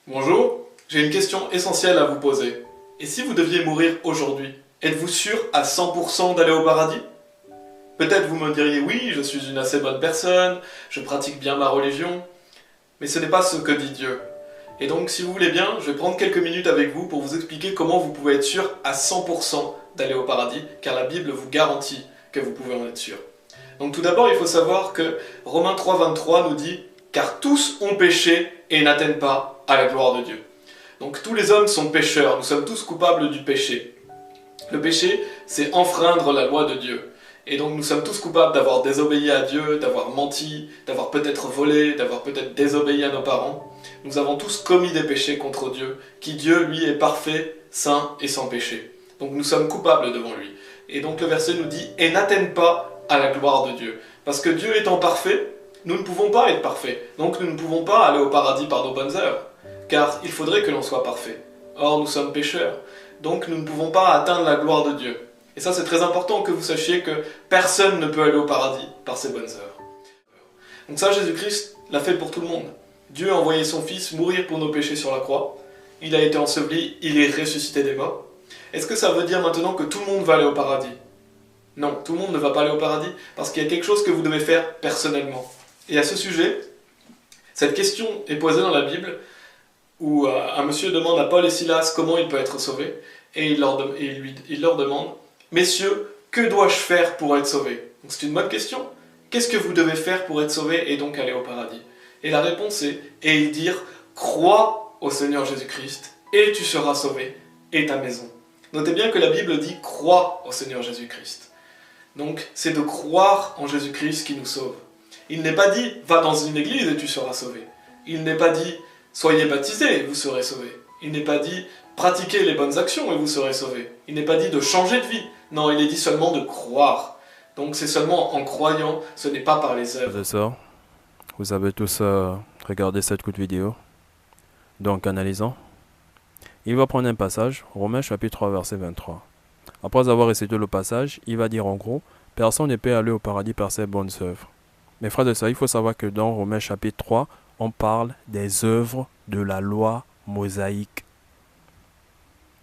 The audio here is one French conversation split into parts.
Bonjour, j'ai une question essentielle à vous poser. Et si vous deviez mourir aujourd'hui, êtes-vous sûr à 100% d'aller au paradis? Peut-être vous me diriez oui, je suis une assez bonne personne, je pratique bien ma religion, mais ce n'est pas ce que dit Dieu. Et donc si vous voulez bien, je vais prendre quelques minutes avec vous pour vous expliquer comment vous pouvez être sûr à 100% d'aller au paradis, car la Bible vous garantit que vous pouvez en être sûr. Donc tout d'abord, il faut savoir que Romains 3,23 nous dit « Car tous ont péché et n'atteignent pas à la gloire de Dieu ». Donc tous les hommes sont pécheurs, nous sommes tous coupables du péché. Le péché, c'est enfreindre la loi de Dieu. Et donc nous sommes tous coupables d'avoir désobéi à Dieu, d'avoir menti, d'avoir peut-être volé, d'avoir peut-être désobéi à nos parents. Nous avons tous commis des péchés contre Dieu, qui Dieu, lui, est parfait, saint et sans péché. Donc nous sommes coupables devant lui. Et donc le verset nous dit « Et n'atteignent pas à la gloire de Dieu ». Parce que Dieu étant parfait, nous ne pouvons pas être parfaits. Donc nous ne pouvons pas aller au paradis par nos bonnes œuvres. Car il faudrait que l'on soit parfait. Or nous sommes pécheurs. Donc nous ne pouvons pas atteindre la gloire de Dieu. Et ça, c'est très important que vous sachiez que personne ne peut aller au paradis par ses bonnes œuvres. Donc ça, Jésus-Christ l'a fait pour tout le monde. Dieu a envoyé son Fils mourir pour nos péchés sur la croix. Il a été enseveli, il est ressuscité des morts. Est-ce que ça veut dire maintenant que tout le monde va aller au paradis? Non, tout le monde ne va pas aller au paradis parce qu'il y a quelque chose que vous devez faire personnellement. Et à ce sujet, cette question est posée dans la Bible où un monsieur demande à Paul et Silas comment il peut être sauvé. Et il leur demande « Messieurs, que dois-je faire pour être sauvé ?» Donc c'est une bonne question. Qu'est-ce que vous devez faire pour être sauvé et donc aller au paradis? Et la réponse est « Et ils dirent « Crois au Seigneur Jésus-Christ et tu seras sauvé et ta maison. » Notez bien que la Bible dit « Crois au Seigneur Jésus-Christ ». Donc c'est de croire en Jésus-Christ qui nous sauve. Il n'est pas dit « Va dans une église et tu seras sauvé ». Il n'est pas dit « Soyez baptisés et vous serez sauvés ». Il n'est pas dit « Pratiquez les bonnes actions et vous serez sauvés ». Il n'est pas dit de changer de vie. Non, il est dit seulement de croire. Donc c'est seulement en croyant, ce n'est pas par les œuvres. Frères et sœurs, vous avez tous regardé cette courte vidéo. Donc analysons. Il va prendre un passage, Romains chapitre 3 verset 23. Après avoir récité le passage, il va dire en gros, personne ne peut aller au paradis par ses bonnes œuvres. Mes frères et sœurs, il faut savoir que dans Romains chapitre 3, on parle des œuvres de la loi mosaïque,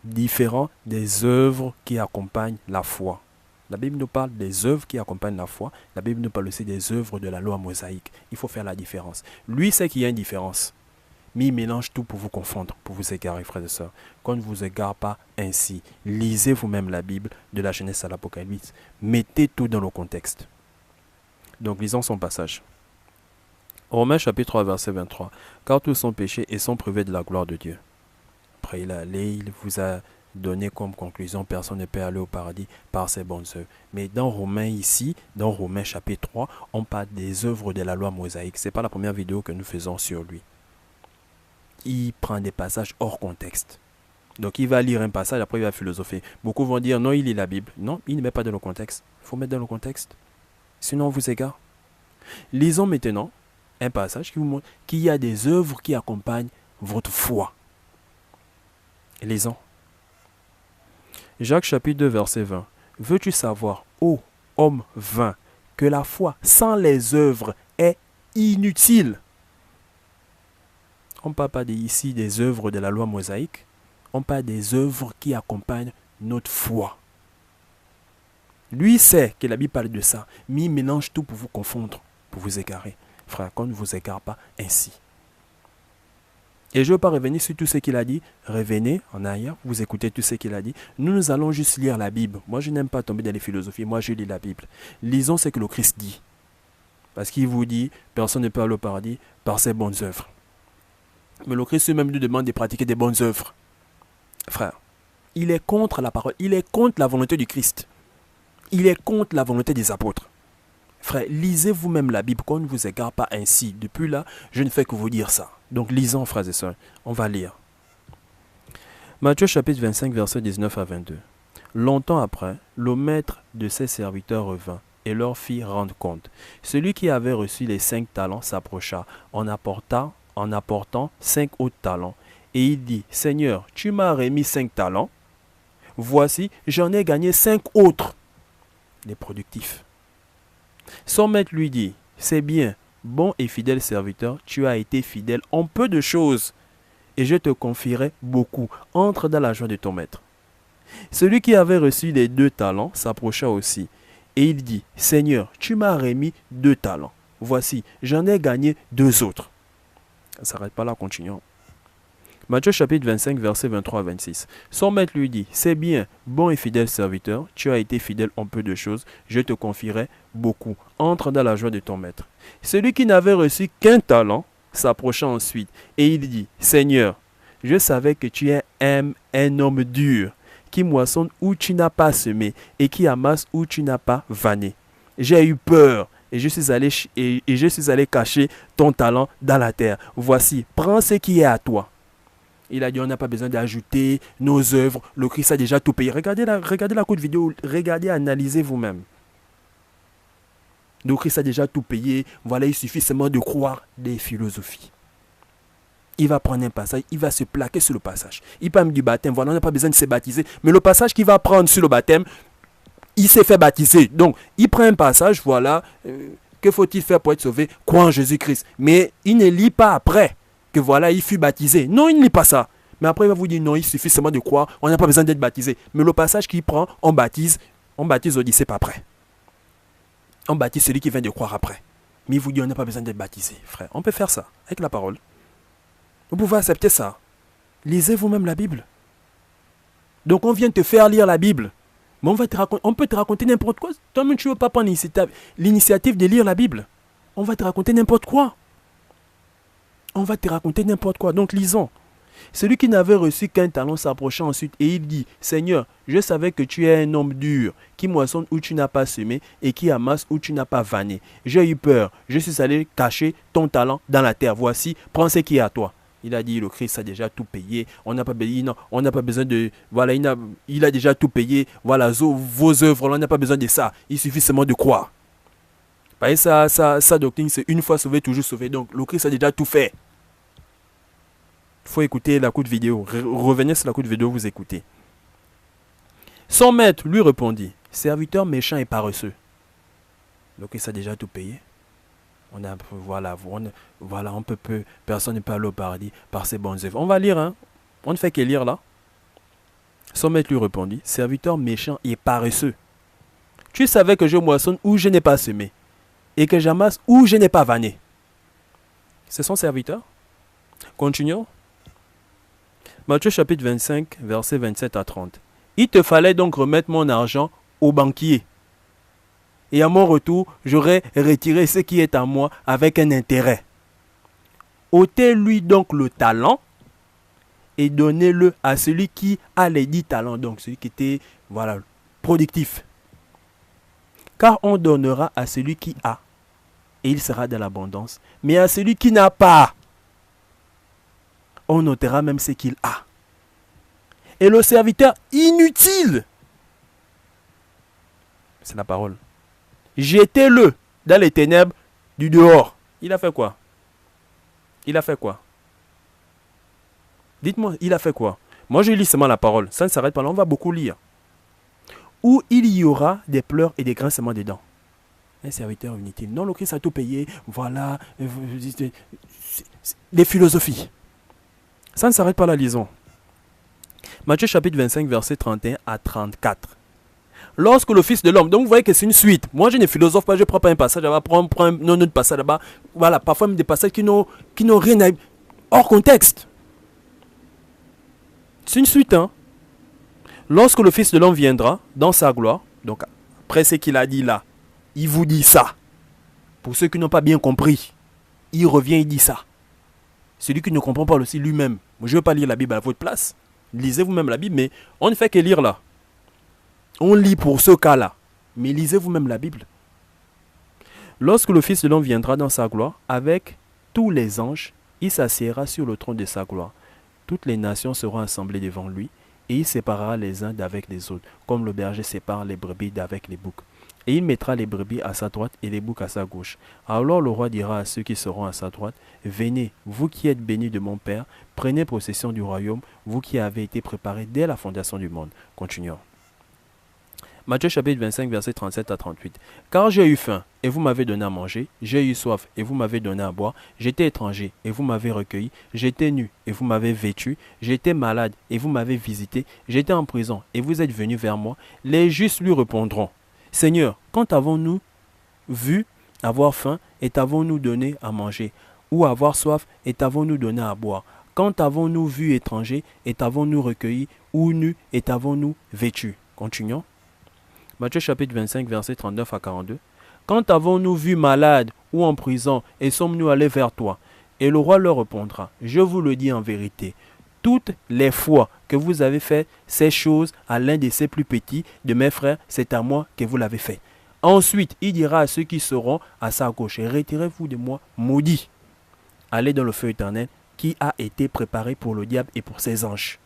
différent des œuvres qui accompagnent la foi. La Bible nous parle des œuvres qui accompagnent la foi. La Bible nous parle aussi des œuvres de la loi mosaïque. Il faut faire la différence. Lui sait qu'il y a une différence, mais il mélange tout pour vous confondre, pour vous égarer, frères et sœurs. Qu'on ne vous égare pas ainsi. Lisez vous-même la Bible, de la Genèse à l'Apocalypse. Mettez tout dans le contexte. Donc lisons son passage. Romains chapitre 3 verset 23. Car tous sont péchés et sont privés de la gloire de Dieu. Après il vous a donné comme conclusion, personne ne peut aller au paradis par ses bonnes œuvres. Mais dans Romains ici, dans Romains chapitre 3, on parle des œuvres de la loi mosaïque. Ce n'est pas la première vidéo que nous faisons sur lui. Il prend des passages hors contexte. Donc il va lire un passage, après il va philosopher. Beaucoup vont dire, non, il lit la Bible. Non, il ne met pas dans le contexte. Il faut mettre dans le contexte. Sinon on vous égare. Lisons maintenant un passage qui vous montre qu'il y a des œuvres qui accompagnent votre foi. Lisons. Jacques chapitre 2 verset 20. Veux-tu savoir, ô homme vain, que la foi sans les œuvres est inutile? On ne parle pas ici des œuvres de la loi mosaïque. On parle des œuvres qui accompagnent notre foi. Lui sait que la Bible parle de ça, mais il mélange tout pour vous confondre, pour vous égarer. Frère, qu'on ne vous égare pas ainsi. Et je ne veux pas revenir sur tout ce qu'il a dit. Revenez en arrière, vous écoutez tout ce qu'il a dit. Nous allons juste lire la Bible. Moi, je n'aime pas tomber dans les philosophies. Moi, je lis la Bible. Lisons ce que le Christ dit. Parce qu'il vous dit, personne ne peut aller au paradis par ses bonnes œuvres. Mais le Christ lui-même nous demande de pratiquer des bonnes œuvres. Frère, il est contre la parole. Il est contre la volonté du Christ. Il est contre la volonté des apôtres. Frère, lisez vous-même la Bible, qu'on ne vous égare pas ainsi. Depuis là, je ne fais que vous dire ça. Donc lisons, frères et sœurs. On va lire. Matthieu chapitre 25, versets 19 à 22. Longtemps après, le maître de ses serviteurs revint et leur fit rendre compte. Celui qui avait reçu les 5 talents s'approcha en apportant 5 autres talents. Et il dit, Seigneur, tu m'as remis 5 talents. Voici, j'en ai gagné 5 autres. Les productifs. Son maître lui dit, c'est bien, bon et fidèle serviteur, tu as été fidèle en peu de choses. et je te confierai beaucoup. Entre dans la joie de ton maître. Celui qui avait reçu les 2 talents s'approcha aussi, et il dit, Seigneur, tu m'as remis 2 talents. Voici, j'en ai gagné 2 autres. Ça ne s'arrête pas là, continuons. Matthieu chapitre 25, versets 23 à 26. Son maître lui dit, c'est bien, bon et fidèle serviteur, tu as été fidèle en peu de choses, je te confierai beaucoup. Entre dans la joie de ton maître. Celui qui n'avait reçu qu'un talent s'approcha ensuite, et il dit, Seigneur, je savais que tu es un homme dur, qui moissonne où tu n'as pas semé, et qui amasse où tu n'as pas vanné. J'ai eu peur, et je suis allé cacher ton talent dans la terre. Voici, prends ce qui est à toi. Il a dit, on n'a pas besoin d'ajouter nos œuvres. Le Christ a déjà tout payé. Regardez la courte vidéo. Regardez, analysez vous-même. Le Christ a déjà tout payé. Voilà, il suffit seulement de croire des philosophies. Il va prendre un passage, il va se plaquer sur le passage. Il parle du baptême. Voilà, on n'a pas besoin de se baptiser. Mais le passage qu'il va prendre sur le baptême, il s'est fait baptiser. Donc, il prend un passage, voilà. Que faut-il faire pour être sauvé? Croire en Jésus-Christ. Mais il ne lit pas après. Que voilà, il fut baptisé. Non, il ne lit pas ça. Mais après, il va vous dire, non, il suffit seulement de croire, on n'a pas besoin d'être baptisé. Mais le passage qu'il prend, on baptise au disciple après. On baptise celui qui vient de croire après. Mais il vous dit, on n'a pas besoin d'être baptisé, frère. On peut faire ça, avec la parole. Vous pouvez accepter ça. Lisez vous-même la Bible. Donc, on vient te faire lire la Bible. Mais on peut te raconter n'importe quoi. Toi-même, tu ne veux pas prendre l'initiative de lire la Bible. On va te raconter n'importe quoi. On va te raconter n'importe quoi. Donc lisons. Celui qui n'avait reçu qu'un talent s'approcha ensuite et il dit, Seigneur, je savais que tu es un homme dur, qui moissonne où tu n'as pas semé et qui amasse où tu n'as pas vanné. J'ai eu peur, je suis allé cacher ton talent dans la terre. Voici, prends ce qui est à toi. Il a dit, le Christ a déjà tout payé. On n'a pas besoin de... Voilà, il a déjà tout payé. Voilà, vos œuvres, on n'a pas besoin de ça. Il suffit seulement de croire. Voyez, sa doctrine, c'est une fois sauvé, toujours sauvé. Donc, le Christ a déjà tout fait. Il faut écouter la courte vidéo. Revenez sur la courte vidéo, vous écoutez. Son maître lui répondit, serviteur méchant et paresseux. Le Christ a déjà tout payé. Personne ne peut aller au paradis par ses bonnes œuvres. On va lire, hein. On ne fait que lire là. Son maître lui répondit, serviteur méchant et paresseux. Tu savais que je moissonne où je n'ai pas semé, et que j'amasse où je n'ai pas vanné. C'est son serviteur. Continuons. Matthieu chapitre 25, versets 27 à 30. Il te fallait donc remettre mon argent au banquier. Et à mon retour, j'aurais retiré ce qui est à moi avec un intérêt. Ôtez-lui donc le talent et donnez-le à celui qui a les 10 talents. Donc celui qui était, voilà, productif. Car on donnera à celui qui a, et il sera dans l'abondance. Mais à celui qui n'a pas, on notera même ce qu'il a. Et le serviteur inutile, c'est la parole, jetez-le dans les ténèbres du dehors. Il a fait quoi? Il a fait quoi? Dites-moi, il a fait quoi? Moi, je lis seulement la parole. Ça ne s'arrête pas là, on va beaucoup lire. Où il y aura des pleurs et des grincements des dents. Un serviteur inutile. Non, le Christ a tout payé. Voilà. Des philosophies. Ça ne s'arrête pas là, lisons. Matthieu chapitre 25, versets 31 à 34. Lorsque le Fils de l'homme, donc vous voyez que c'est une suite. Moi je ne philosophe pas, je ne prends pas un passage là-bas, prends un autre passage là-bas. Voilà, parfois même des passages qui n'ont rien à... hors contexte. C'est une suite, hein. Lorsque le Fils de l'homme viendra dans sa gloire, donc après ce qu'il a dit là, il vous dit ça. Pour ceux qui n'ont pas bien compris, il revient, il dit ça. Celui qui ne comprend pas aussi lui-même. Je ne veux pas lire la Bible à votre place. Lisez vous-même la Bible, mais on ne fait que lire là. On lit pour ce cas-là. Mais lisez vous-même la Bible. Lorsque le Fils de l'homme viendra dans sa gloire, avec tous les anges, il s'assiera sur le trône de sa gloire. Toutes les nations seront assemblées devant lui, et il séparera les uns d'avec les autres, comme le berger sépare les brebis d'avec les boucs. Et il mettra les brebis à sa droite et les boucs à sa gauche. Alors le roi dira à ceux qui seront à sa droite, « Venez, vous qui êtes bénis de mon Père, prenez possession du royaume, vous qui avez été préparés dès la fondation du monde. » Continuons. Matthieu chapitre 25, versets 37 à 38. Car j'ai eu faim, et vous m'avez donné à manger. J'ai eu soif, et vous m'avez donné à boire. J'étais étranger, et vous m'avez recueilli. J'étais nu, et vous m'avez vêtu. J'étais malade, et vous m'avez visité. J'étais en prison, et vous êtes venus vers moi. Les justes lui répondront, Seigneur, quand avons-nous vu avoir faim, et t'avons-nous donné à manger? Ou avoir soif, et t'avons-nous donné à boire? Quand avons-nous vu étranger, et t'avons-nous recueilli? Ou nu, et t'avons-nous vêtu? Continuons. Matthieu chapitre 25, versets 39 à 42. Quand avons-nous vu malade ou en prison, et sommes-nous allés vers toi? Et le roi leur répondra, je vous le dis en vérité, toutes les fois que vous avez fait ces choses à l'un de ces plus petits de mes frères, c'est à moi que vous l'avez fait. Ensuite, il dira à ceux qui seront à sa gauche, retirez-vous de moi, maudits. Allez dans le feu éternel qui a été préparé pour le diable et pour ses anges.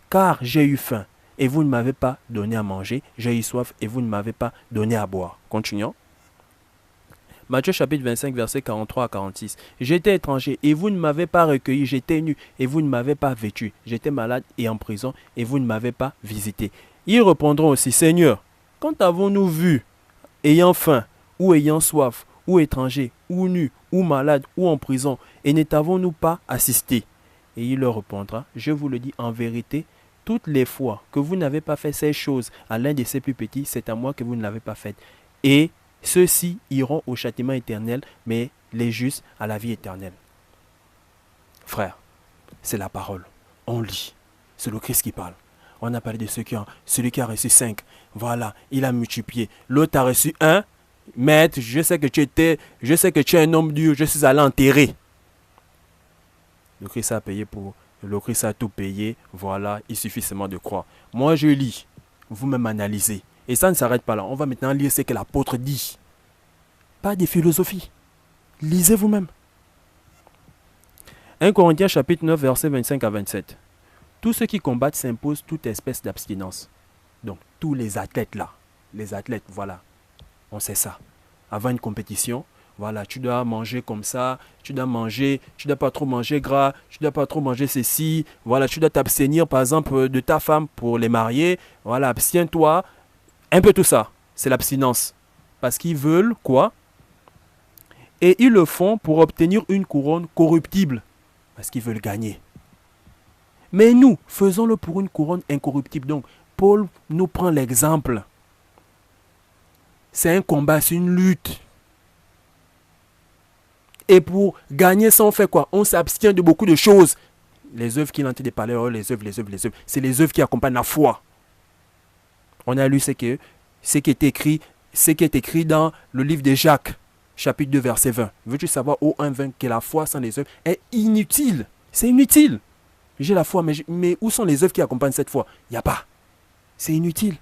Car j'ai eu faim, et vous ne m'avez pas donné à manger. J'ai eu soif, et vous ne m'avez pas donné à boire. Continuons. Matthieu chapitre 25, versets 43 à 46. J'étais étranger, et vous ne m'avez pas recueilli. J'étais nu, et vous ne m'avez pas vêtu. J'étais malade et en prison, et vous ne m'avez pas visité. Ils répondront aussi, Seigneur, quand avons-nous vu, ayant faim, ou ayant soif, ou étranger, ou nu, ou malade, ou en prison, et ne t'avons-nous pas assisté? Et il leur répondra, je vous le dis en vérité, toutes les fois que vous n'avez pas fait ces choses à l'un de ces plus petits, c'est à moi que vous ne l'avez pas fait. Et ceux-ci iront au châtiment éternel, mais les justes à la vie éternelle. Frère, c'est la parole. On lit. C'est le Christ qui parle. On a parlé de celui qui a reçu 5. Voilà, il a multiplié. L'autre a reçu 1. Maître, je sais que tu es un homme dur, je suis allé enterrer. Le Christ a payé pour... Le Christ a tout payé, voilà, il suffit seulement de croire. Moi je lis, vous-même analysez. Et ça ne s'arrête pas là, on va maintenant lire ce que l'apôtre dit. Pas des philosophies. Lisez vous-même. 1 Corinthiens chapitre 9, versets 25 à 27. Tous ceux qui combattent s'imposent toute espèce d'abstinence. Donc tous les athlètes là, les athlètes, voilà, on sait ça. Avant une compétition, voilà, tu dois manger comme ça, tu dois pas trop manger gras, tu dois pas trop manger ceci, voilà, tu dois t'abstenir par exemple de ta femme pour les marier, voilà, abstiens-toi, un peu tout ça, c'est l'abstinence. Parce qu'ils veulent quoi? Et ils le font pour obtenir une couronne corruptible, parce qu'ils veulent gagner. Mais nous, faisons-le pour une couronne incorruptible. Donc, Paul nous prend l'exemple. C'est un combat, c'est une lutte. Et pour gagner ça, on fait quoi? On s'abstient de beaucoup de choses. Les œuvres qu'il est en train de parler, les œuvres. C'est les œuvres qui accompagnent la foi. On a lu ce qui est écrit dans le livre de Jacques, chapitre 2, verset 20. Veux-tu savoir, ô 1,20, que la foi sans les œuvres est inutile? C'est inutile. J'ai la foi, mais où sont les œuvres qui accompagnent cette foi? Il n'y a pas. C'est inutile.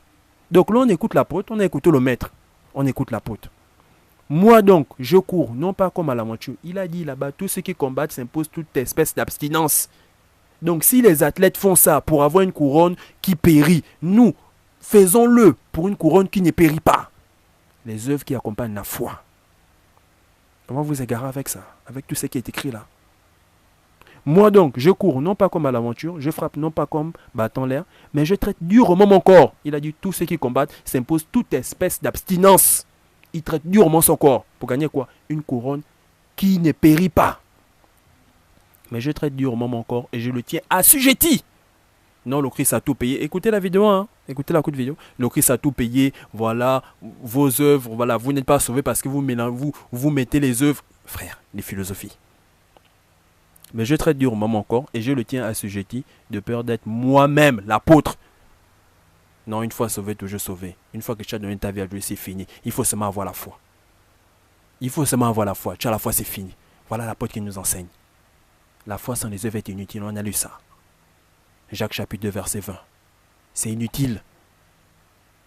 Donc là, on écoute l'apôtre, on a écouté le maître. On écoute l'apôtre. Moi donc, je cours, non pas comme à l'aventure. Il a dit là-bas, tous ceux qui combattent s'imposent toute espèce d'abstinence. Donc si les athlètes font ça pour avoir une couronne qui périt, nous, faisons-le pour une couronne qui ne périt pas. Les œuvres qui accompagnent la foi. Comment vous égarer avec ça, avec tout ce qui est écrit là? Moi donc, je cours non pas comme à l'aventure, je frappe non pas comme battant l'air, mais je traite durement mon corps. Il a dit, tous ceux qui combattent s'imposent toute espèce d'abstinence. Il traite durement son corps. Pour gagner quoi? Une couronne qui ne périt pas. Mais je traite durement mon corps et je le tiens assujetti. Non, le Christ a tout payé. Écoutez la vidéo, hein. Écoutez la courte vidéo. Le Christ a tout payé. Voilà, vos œuvres. Voilà, vous n'êtes pas sauvés parce que vous mettez les œuvres. Frère, les philosophies. Mais je traite durement mon corps et je le tiens assujetti de peur d'être moi-même l'apôtre. Non, une fois sauvé, toujours sauvé. Une fois que tu as donné ta vie à Dieu, c'est fini. Il faut seulement avoir la foi. Il faut seulement avoir la foi. Tu as la foi, c'est fini. Voilà l'apôtre qui nous enseigne. La foi sans les œuvres est inutile. On a lu ça. Jacques chapitre 2, verset 20. C'est inutile.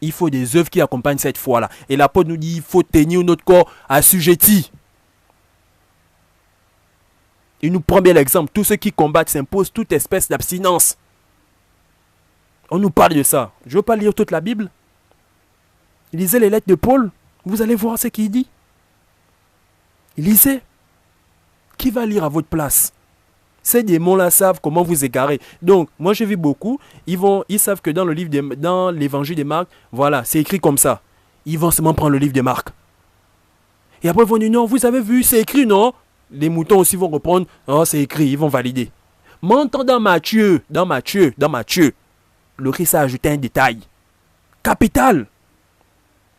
Il faut des œuvres qui accompagnent cette foi-là. Et l'apôtre nous dit, il faut tenir notre corps assujetti. Il nous prend bien l'exemple. Tous ceux qui combattent s'imposent toute espèce d'abstinence. On nous parle de ça. Je ne veux pas lire toute la Bible. Lisez les lettres de Paul. Vous allez voir ce qu'il dit. Lisez. Qui va lire à votre place? Ces démons-là savent comment vous égarer. Donc, moi, j'ai vu beaucoup. Ils savent que dans l'évangile de Marc, voilà, c'est écrit comme ça. Ils vont seulement prendre le livre de Marc. Et après, ils vont dire, non, vous avez vu, c'est écrit, non? Les moutons aussi vont reprendre, oh, c'est écrit, ils vont valider. Maintenant, dans Matthieu, le Christ a ajouté un détail. Capital.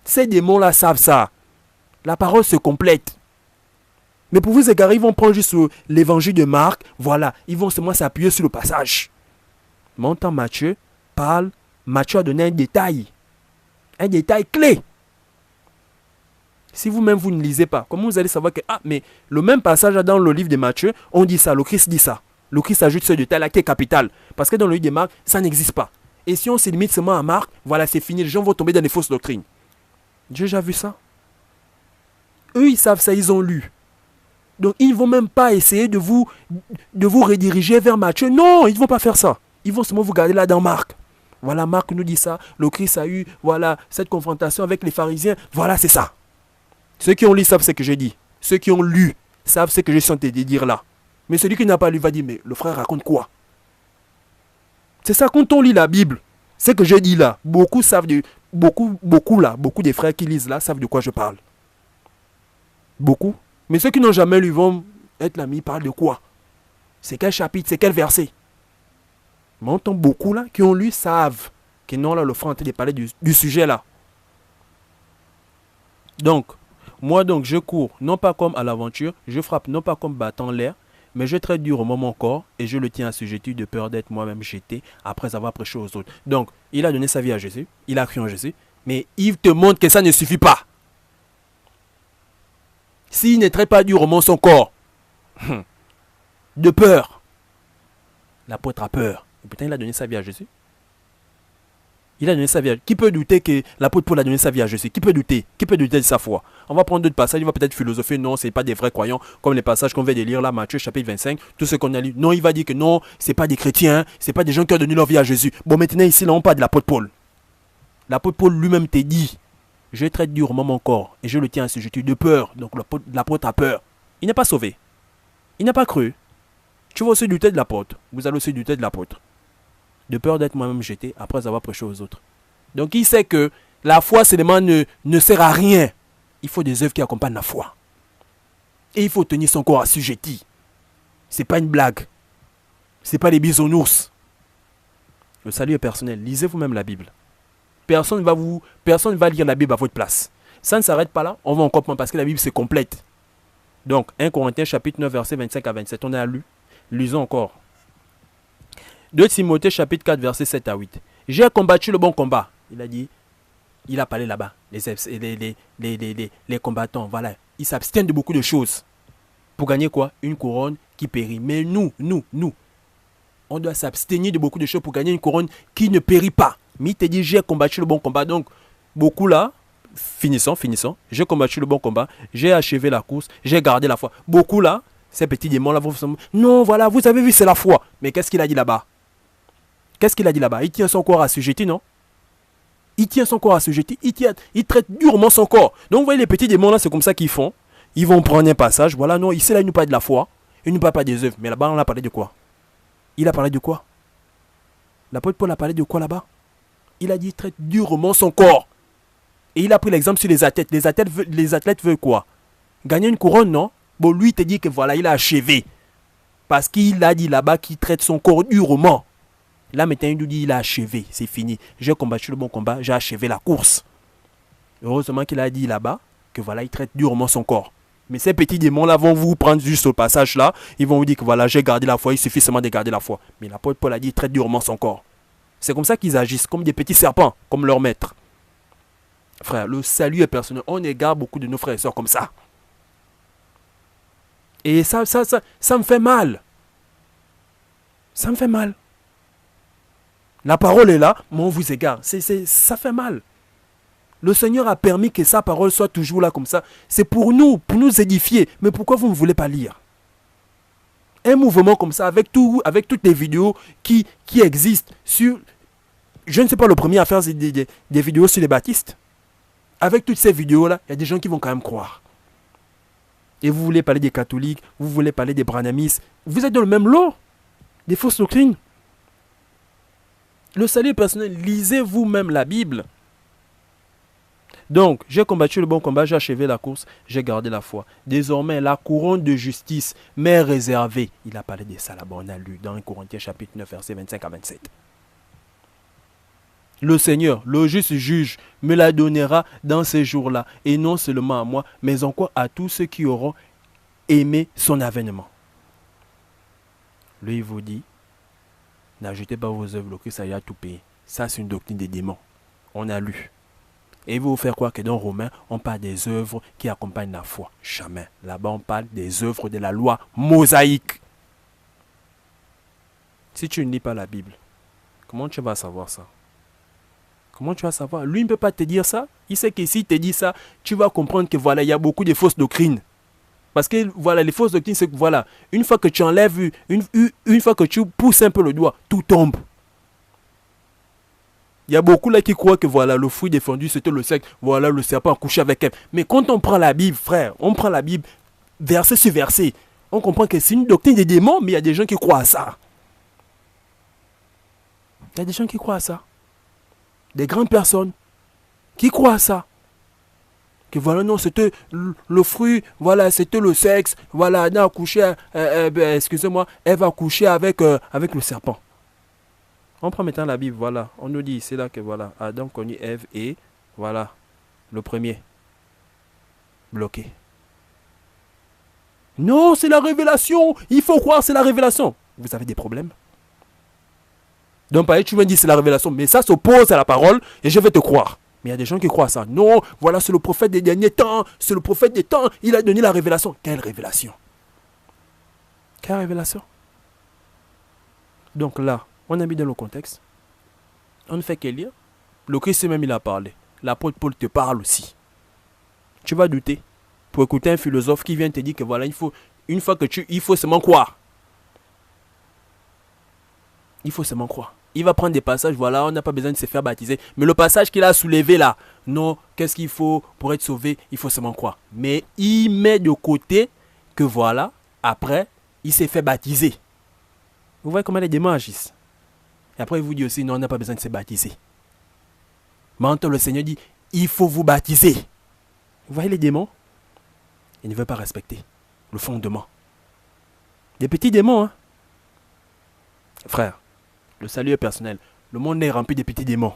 Ces démons-là savent ça. La parole se complète. Mais pour vous égarer, ils vont prendre juste l'évangile de Marc. Voilà, ils vont seulement s'appuyer sur le passage. Maintenant, Matthieu parle. Matthieu a donné un détail. Un détail clé. Si vous-même vous ne lisez pas, comment vous allez savoir que, mais le même passage dans le livre de Matthieu, on dit ça, le Christ dit ça. Le Christ ajoute ce détail-là qui est capital. Parce que dans le livre de Marc, ça n'existe pas. Et si on se limite seulement à Marc, voilà, c'est fini. Les gens vont tomber dans des fausses doctrines. J'ai déjà vu ça. Eux, ils savent ça, ils ont lu. Donc, ils ne vont même pas essayer de vous rediriger vers Matthieu. Non, ils ne vont pas faire ça. Ils vont seulement vous garder là dans Marc. Voilà, Marc nous dit ça. Le Christ a eu, voilà, cette confrontation avec les pharisiens. Voilà, c'est ça. Ceux qui ont lu savent ce que j'ai dit. Ceux qui ont lu savent ce que je suis en train de dire là. Mais celui qui n'a pas lu va dire, mais le frère raconte quoi? C'est ça, quand on lit la Bible, ce que j'ai dit là, beaucoup des frères qui lisent là savent de quoi je parle. Beaucoup. Mais ceux qui n'ont jamais lu vont être là, mais ils parlent de quoi? C'est quel chapitre? C'est quel verset? Mais on entend beaucoup là qui ont lu savent que non, là, le frère est en train de parler du sujet là. Donc, moi donc, je cours, non pas comme à l'aventure, je frappe non pas comme battant l'air, mais je traite durement mon corps et je le tiens assujetti de peur d'être moi-même jeté après avoir prêché aux autres. Donc, il a donné sa vie à Jésus, il a cru en Jésus, mais il te montre que ça ne suffit pas. S'il ne traite pas durement son corps, de peur, l'apôtre a peur. Et putain, il a donné sa vie à Jésus. Il a donné sa vie à... Qui peut douter que l'apôtre Paul a donné sa vie à Jésus? Qui peut douter? Qui peut douter de sa foi? On va prendre d'autres passages, il va peut-être philosopher, non, ce n'est pas des vrais croyants, comme les passages qu'on vient de lire là, Matthieu chapitre 25, tout ce qu'on a lu. Non, il va dire que non, ce n'est pas des chrétiens, ce n'est pas des gens qui ont donné leur vie à Jésus. Bon, maintenant ici, là, on parle de l'apôtre Paul. L'apôtre Paul lui-même te dit, je traite durement mon corps et je le tiens assujetti de peur. Donc l'apôtre a peur. Il n'est pas sauvé. Il n'a pas cru. Tu vas aussi douter de l'apôtre. Vous allez aussi douter de l'apôtre. De peur d'être moi-même jeté après avoir prêché aux autres. Donc il sait que la foi seulement ne sert à rien. Il faut des œuvres qui accompagnent la foi. Et il faut tenir son corps assujetti. C'est pas une blague. C'est pas des bisounours. Le salut est personnel. Lisez vous-même la Bible. Personne ne va lire la Bible à votre place. Ça ne s'arrête pas là. On va encore prendre parce que la Bible c'est complète. Donc 1 Corinthiens chapitre 9 verset 25 à 27. On a lu. Lisons encore. 2 Timothée chapitre 4 verset 7 à 8. J'ai combattu le bon combat. Il a parlé là-bas. Les combattants, voilà. Ils s'abstiennent de beaucoup de choses. Pour gagner quoi? Une couronne qui périt. Mais nous, on doit s'abstenir de beaucoup de choses pour gagner une couronne qui ne périt pas. Mais il te dit, j'ai combattu le bon combat. Donc, beaucoup là, finissons. J'ai combattu le bon combat. J'ai achevé la course. J'ai gardé la foi. Beaucoup là, ces petits démons là vont... Non, voilà, vous avez vu, c'est la foi. Mais qu'est-ce qu'il a dit là-bas? Il tient son corps assujetti, non? Il tient son corps assujetti. Il traite durement son corps. Donc, vous voyez, les petits démons là, c'est comme ça qu'ils font. Ils vont prendre un passage. Voilà, non, ici là, il nous parle de la foi. Il nous parle pas des œuvres. Mais là-bas, on a parlé de quoi? Il a parlé de quoi? L'apôtre Paul a parlé de quoi là-bas? Il a dit, il traite durement son corps. Et il a pris l'exemple sur les athlètes. Les athlètes veulent quoi? Gagner une couronne, non? Bon, lui, il te dit que voilà, il a achevé. Parce qu'il a dit là-bas qu'il traite son corps durement. Là, maintenant, il nous dit, il a achevé. C'est fini. J'ai combattu le bon combat. J'ai achevé la course. Heureusement qu'il a dit là-bas que voilà, il traite durement son corps. Mais ces petits démons-là vont vous prendre juste au passage-là. Ils vont vous dire que voilà, j'ai gardé la foi. Il suffit seulement de garder la foi. Mais l'apôtre Paul a dit, il traite durement son corps. C'est comme ça qu'ils agissent, comme des petits serpents, comme leur maître. Frère, le salut est personnel. On égare beaucoup de nos frères et sœurs comme ça. Et ça me fait mal. Ça me fait mal. La parole est là, mais on vous égare. Ça fait mal. Le Seigneur a permis que sa parole soit toujours là comme ça. C'est pour nous édifier. Mais pourquoi vous ne voulez pas lire? Un mouvement comme ça, avec toutes les vidéos qui existent sur... Je ne sais pas le premier à faire des vidéos sur les baptistes. Avec toutes ces vidéos-là, il y a des gens qui vont quand même croire. Et vous voulez parler des catholiques, vous voulez parler des branhamistes. Vous êtes dans le même lot. des fausses doctrines. Le salut personnel, lisez vous-même la Bible. Donc, j'ai combattu le bon combat, j'ai achevé la course, j'ai gardé la foi. Désormais, la couronne de justice m'est réservée. Il a parlé de ça là-bas, on a lu dans 1 Corinthiens chapitre 9, versets 25 à 27. Le Seigneur, le juste juge, me la donnera dans ces jours-là, et non seulement à moi, mais encore à tous ceux qui auront aimé son avènement. Lui, il vous dit, n'ajoutez pas vos œuvres, le Christ a tout payé. Ça, c'est une doctrine des démons. On a lu. Et il veut vous faire croire que dans Romains, on parle des œuvres qui accompagnent la foi. Jamais. Là-bas, on parle des œuvres de la loi mosaïque. Si tu ne lis pas la Bible, comment tu vas savoir ça? Comment tu vas savoir? Lui ne peut pas te dire ça. Il sait que s'il te dit ça, tu vas comprendre que voilà, il y a beaucoup de fausses doctrines. Parce que voilà, les fausses doctrines, c'est que voilà, une fois que tu enlèves, une fois que tu pousses un peu le doigt, tout tombe. Il y a beaucoup là qui croient que voilà, le fruit défendu, c'était le sexe. Voilà, le serpent a couché avec elle. Mais quand on prend la Bible, frère, on prend la Bible verset sur verset, on comprend que c'est une doctrine des démons, mais il y a des gens qui croient à ça. Il y a des gens qui croient à ça. Des grandes personnes qui croient à ça. Que voilà, non, c'était le fruit, voilà, c'était le sexe, voilà, Adam a couché, excusez-moi, Ève a couché avec le serpent. On prend maintenant la Bible, voilà, on nous dit, c'est là que voilà, Adam connut Ève et voilà, le premier, bloqué. Non, c'est la révélation, il faut croire, c'est la révélation. Vous avez des problèmes? Donc, pareil, tu me dis c'est la révélation, mais ça s'oppose à la parole et je vais te croire. Mais il y a des gens qui croient à ça. Non, voilà, c'est le prophète des derniers temps, c'est le prophète des temps, il a donné la révélation. Quelle révélation? Quelle révélation? Donc là, on a mis dans le contexte. On ne fait que lire. Le Christ même, il a parlé. L'apôtre Paul te parle aussi. Tu vas douter pour écouter un philosophe qui vient te dire que voilà, il faut seulement croire. Il faut seulement croire. Il va prendre des passages, voilà, on n'a pas besoin de se faire baptiser. Mais le passage qu'il a soulevé là, non, qu'est-ce qu'il faut pour être sauvé? Il faut seulement croire. Mais il met de côté que voilà, après, il s'est fait baptiser. Vous voyez comment les démons agissent. Et après, il vous dit aussi, non, on n'a pas besoin de se baptiser. Maintenant, le Seigneur dit, il faut vous baptiser. Vous voyez les démons? Ils ne veulent pas respecter le fondement. Des petits démons, hein. Frère, le salut est personnel. Le monde est rempli de petits démons.